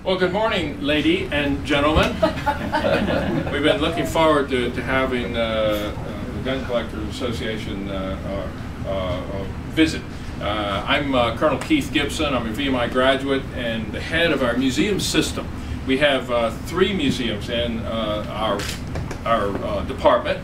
Well, good morning, lady and gentlemen. We've been looking forward to having the Gun Collectors Association visit. I'm Colonel Keith Gibson. I'm a VMI graduate and the head of our museum system. We have 3 museums in our department.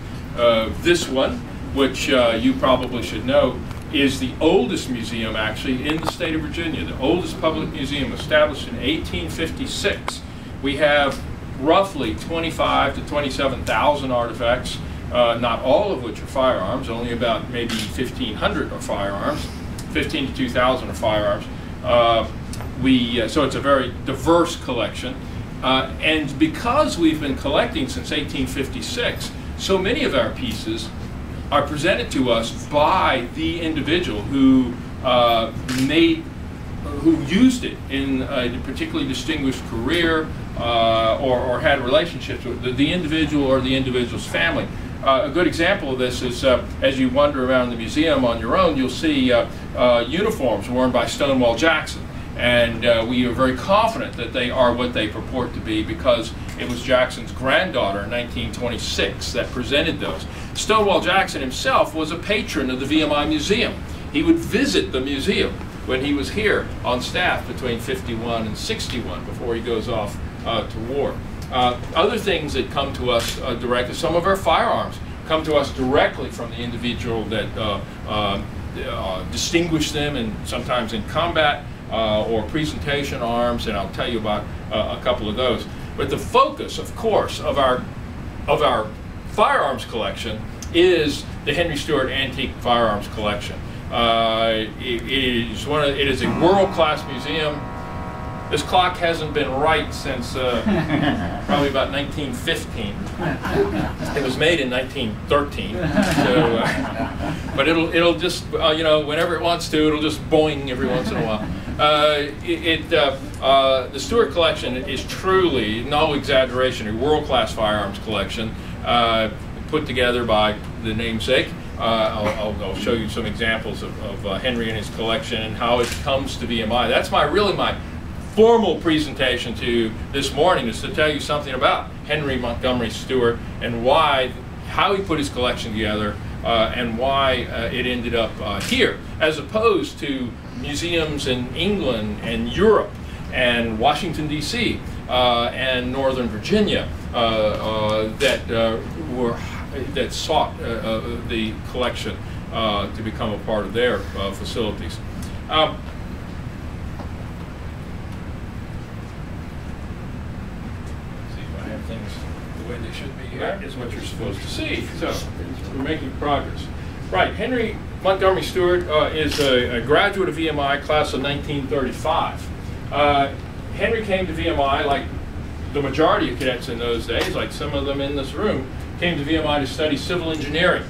This one, which you probably should know, is the oldest museum actually in the state of Virginia, the oldest public museum established in 1856. We have roughly 25 to 27,000 artifacts, not all of which are firearms, only about maybe 1,500 are firearms, 15 to 2,000 are firearms. So it's a very diverse collection. And because we've been collecting since 1856, so many of our pieces are presented to us by the individual who used it in a particularly distinguished career or had relationships with the individual or the individual's family. A good example of this is as you wander around the museum on your own, you'll see uniforms worn by Stonewall Jackson. And we are very confident that they are what they purport to be because it was Jackson's granddaughter in 1926 that presented those. Stonewall Jackson himself was a patron of the VMI Museum. He would visit the museum when he was here on staff between 51 and 61 before he goes off to war. Other things that come to us directly, some of our firearms come to us directly from the individual that distinguished them, and sometimes in combat or presentation arms, and I'll tell you about a couple of those. But the focus, of course, of our firearms collection is the Henry Stewart Antique Firearms Collection. It is a world-class museum. This clock hasn't been right since probably about 1915. It was made in 1913. So, but it'll just you know, whenever it wants to, it'll just boing every once in a while. The Stewart collection is truly, no exaggeration, a world-class firearms collection put together by the namesake. I'll show you some examples of Henry and his collection and how it comes to VMI. That's really my formal presentation to you this morning, is to tell you something about Henry Montgomery Stewart and how he put his collection together and why it ended up here, as opposed to museums in England and Europe and Washington, D.C. And Northern Virginia that sought the collection to become a part of their facilities. Things the way they should be here is what you're supposed to see. So we're making progress. Right, Henry Montgomery Stewart is a graduate of VMI, class of 1935. Henry came to VMI, like the majority of cadets in those days, like some of them in this room, came to VMI to study civil engineering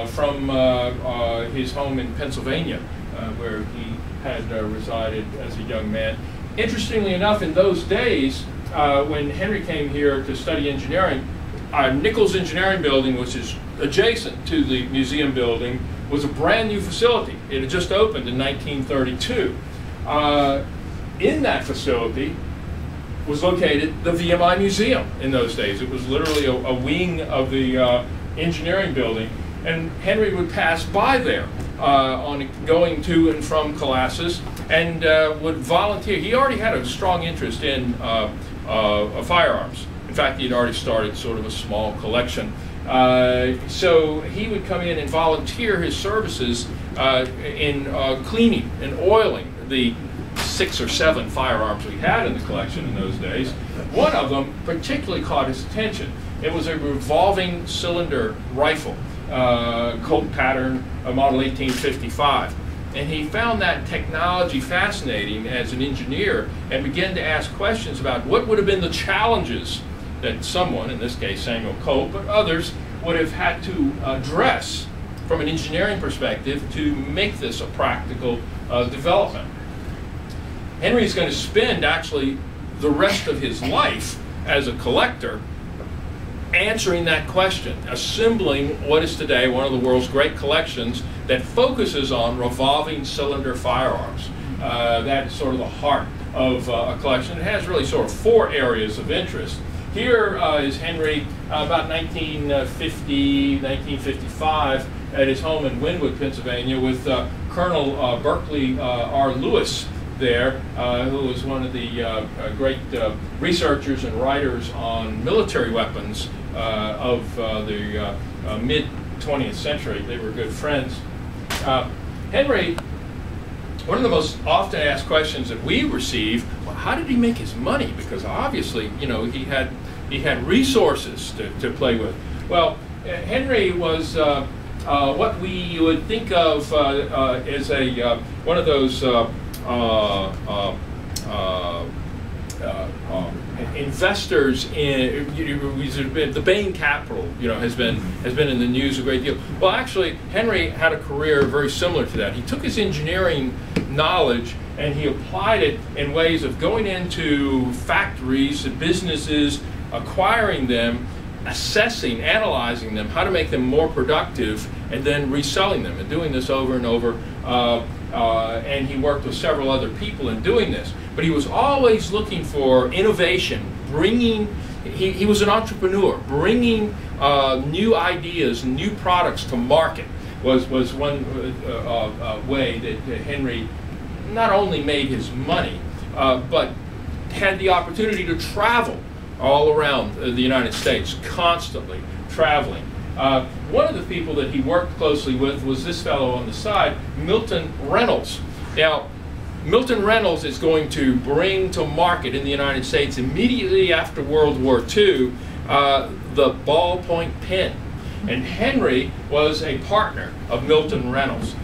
from his home in Pennsylvania, where he had resided as a young man. Interestingly enough, in those days, when Henry came here to study engineering, Nichols Engineering Building, which is adjacent to the museum building, was a brand new facility. It had just opened in 1932. In that facility was located the VMI Museum in those days. It was literally a wing of the engineering building, and Henry would pass by there on going to and from classes, and would volunteer. He already had a strong interest in firearms. In fact, he had already started sort of a small collection. So he would come in and volunteer his services in cleaning and oiling the 6 or 7 firearms we had in the collection in those days. One of them particularly caught his attention. It was a revolving cylinder rifle, Colt pattern, model 1855. And he found that technology fascinating as an engineer and began to ask questions about what would have been the challenges that someone, in this case Samuel Colt, but others, would have had to address from an engineering perspective to make this a practical development. Henry's going to spend actually the rest of his life as a collector answering that question, assembling what is today one of the world's great collections that focuses on revolving cylinder firearms. That's sort of the heart of a collection. It has really sort of 4 areas of interest. Here is Henry about 1950, 1955 at his home in Wynwood, Pennsylvania, with Colonel Berkeley R. Lewis there, who was one of the great researchers and writers on military weapons of the mid-20th century. They were good friends. Henry, one of the most often asked questions that we receive, well, how did he make his money? Because obviously, you know, he had resources to play with. Well, Henry was what we would think of as one of those investors in the Bain Capital, you know, has been in the news a great deal. Well, actually, Henry had a career very similar to that. He took his engineering knowledge and he applied it in ways of going into factories and businesses, acquiring them, assessing, analyzing them, how to make them more productive, and then reselling them, and doing this over and over. And he worked with several other people in doing this. But he was always looking for innovation, he was an entrepreneur, bringing new ideas, new products to market was one way that Henry not only made his money, but had the opportunity to travel all around the United States, constantly traveling. One of the people that he worked closely with was this fellow on the side, Milton Reynolds. Now, Milton Reynolds is going to bring to market in the United States immediately after World War II the ballpoint pen. And Henry was a partner of Milton Reynolds.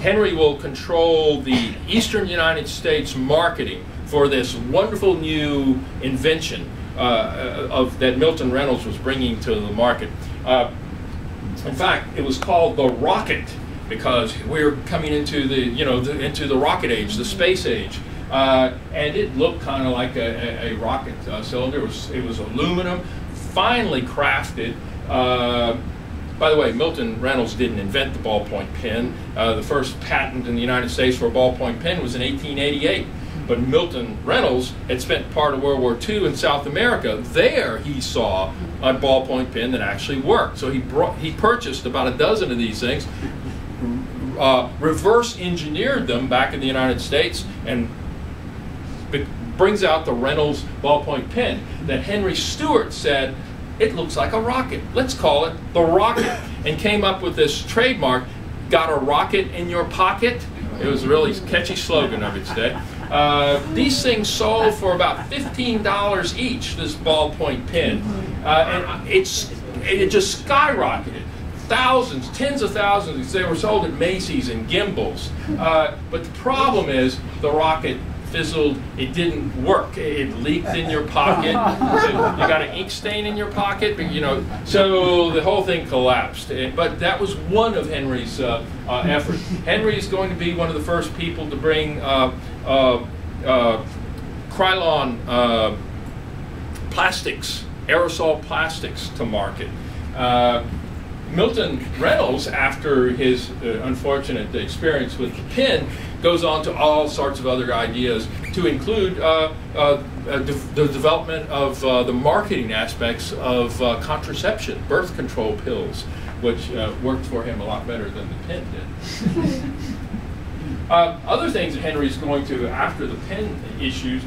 Henry will control the eastern United States marketing for this wonderful new invention that Milton Reynolds was bringing to the market. In fact, it was called the rocket because we're coming into into the rocket age, the space age, and it looked kind of like a rocket cylinder. It was aluminum, finely crafted. By the way, Milton Reynolds didn't invent the ballpoint pen. The first patent in the United States for a ballpoint pen was in 1888. But Milton Reynolds had spent part of World War II in South America. There he saw a ballpoint pen that actually worked. So he purchased about a dozen of these things, reverse engineered them back in the United States, and brings out the Reynolds ballpoint pen that Henry Stewart said, it looks like a rocket. Let's call it the rocket. And came up with this trademark, got a rocket in your pocket. It was a really catchy slogan of its day. These things sold for about $15 each, this ballpoint pen. And it just skyrocketed. Thousands, tens of thousands. They were sold at Macy's and Gimbals. But the problem is the rocket fizzled. It didn't work. It leaked in your pocket. You got an ink stain in your pocket, so the whole thing collapsed. But that was one of Henry's efforts. Henry is going to be one of the first people to bring Krylon plastics, aerosol plastics to market. Milton Reynolds, after his unfortunate experience with the pen, goes on to all sorts of other ideas, to include the development of the marketing aspects of contraception, birth control pills, which worked for him a lot better than the pen did. Other things that Henry's going to, after the pen issues,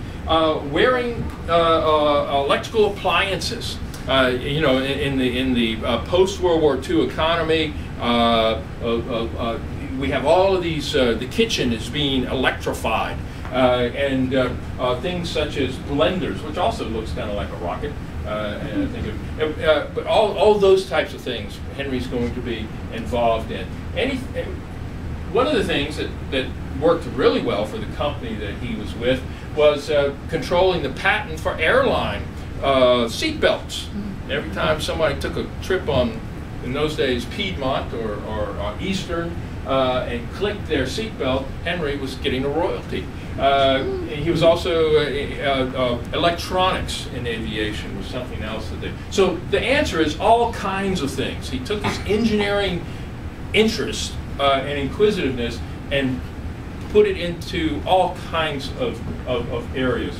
wearing electrical appliances. In the post-World War II economy, we have all of these, the kitchen is being electrified, and things such as blenders, which also looks kind of like a rocket, and I think but all those types of things Henry's going to be involved in. One of the things that worked really well for the company that he was with was controlling the patent for airline seat belts. Every time somebody took a trip on, in those days, Piedmont or Eastern, and clicked their seat belt, Henry was getting a royalty. He was also electronics in aviation was something else that they. So the answer is all kinds of things. He took his engineering interest and inquisitiveness and put it into all kinds of areas.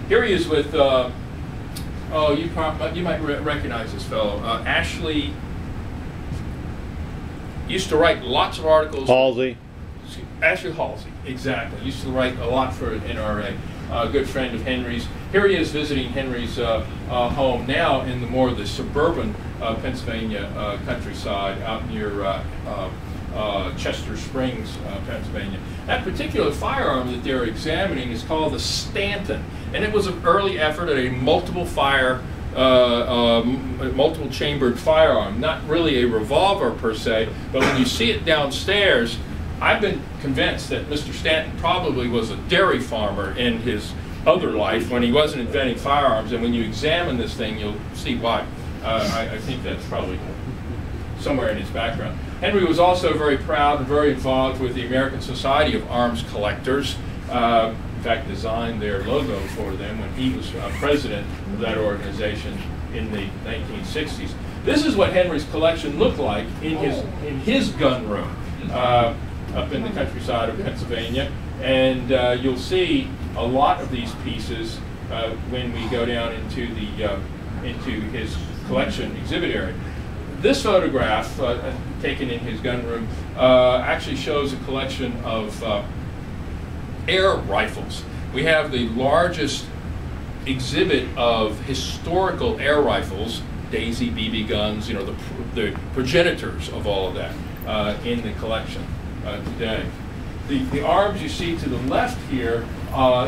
Here he is with, oh, you might recognize this fellow. Ashley used to write lots of articles. Halsey. Ashley Halsey, exactly. Used to write a lot for NRA. A good friend of Henry's. Here he is visiting Henry's home now in the suburban Pennsylvania countryside out near Chester Springs, Pennsylvania. That particular firearm that they're examining is called the Stanton, and it was an early effort at a multiple chambered firearm. Not really a revolver per se, but when you see it downstairs, I've been convinced that Mr. Stanton probably was a dairy farmer in his other life when he wasn't inventing firearms, and when you examine this thing, you'll see why. I think that's probably somewhere in his background. Henry was also very proud and very involved with the American Society of Arms Collectors. In fact, designed their logo for them when he was president of that organization in the 1960s. This is what Henry's collection looked like in his gun room up in the countryside of Pennsylvania, and you'll see a lot of these pieces when we go down into his collection exhibit area. This photograph, taken in his gun room, actually shows a collection of air rifles. We have the largest exhibit of historical air rifles, Daisy BB guns, you know, the progenitors of all of that in the collection today. The arms you see to the left here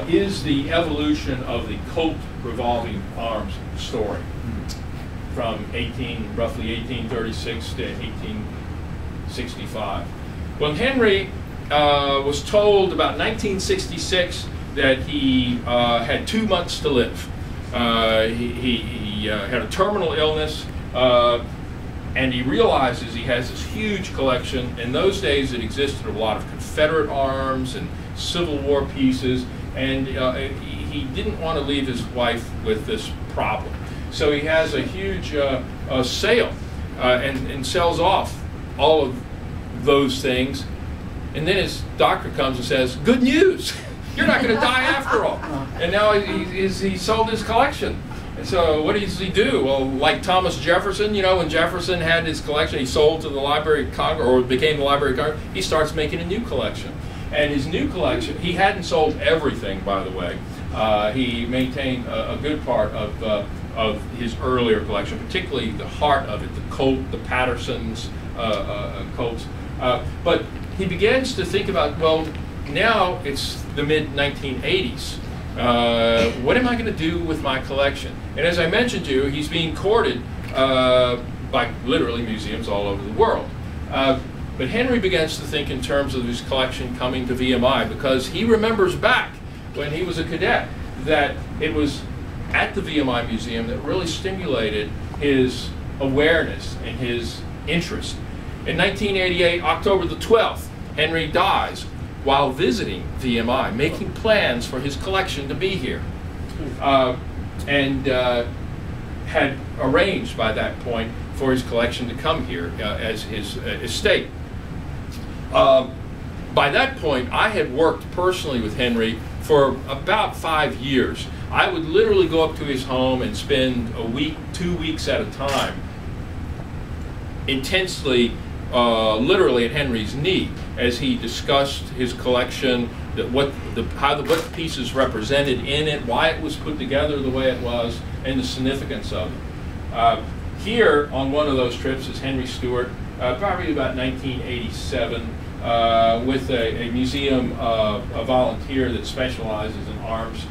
is the evolution of the Colt revolving arms story from roughly 1836 to 1865. When Henry was told about 1966 that he had 2 months to live, he had a terminal illness, and he realizes he has this huge collection. In those days, it existed a lot of Confederate arms and Civil War pieces, and he didn't want to leave his wife with this problem. So he has a huge sale and sells off all of those things. And then his doctor comes and says, "Good news, you're not going to die after all." And now he sold his collection. And so what does he do? Well, like Thomas Jefferson, you know, when Jefferson had his collection, he sold to the Library of Congress, or became the Library of Congress, he starts making a new collection. And his new collection, he hadn't sold everything, by the way. He maintained a good part of his earlier collection, particularly the heart of it, the Colt, the Pattersons, Colts. But he begins to think about, well, now it's the mid-1980s. What am I going to do with my collection? And as I mentioned to you, he's being courted by literally museums all over the world. But Henry begins to think in terms of his collection coming to VMI, because he remembers back when he was a cadet that it was at the VMI Museum that really stimulated his awareness and his interest. In 1988, October the 12th, Henry dies while visiting VMI, making plans for his collection to be here, and had arranged by that point for his collection to come here as his estate. By that point, I had worked personally with Henry for about 5 years. I would literally go up to his home and spend a week, 2 weeks at a time, intensely, literally at Henry's knee, as he discussed his collection, what the pieces represented in it, why it was put together the way it was, and the significance of it. Here on one of those trips is Henry Stewart, probably about 1987, with a museum, a volunteer that specializes in arms,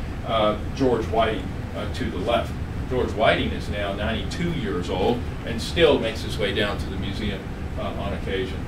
George Whiting, to the left. George Whiting is now 92 years old and still makes his way down to the museum on occasion.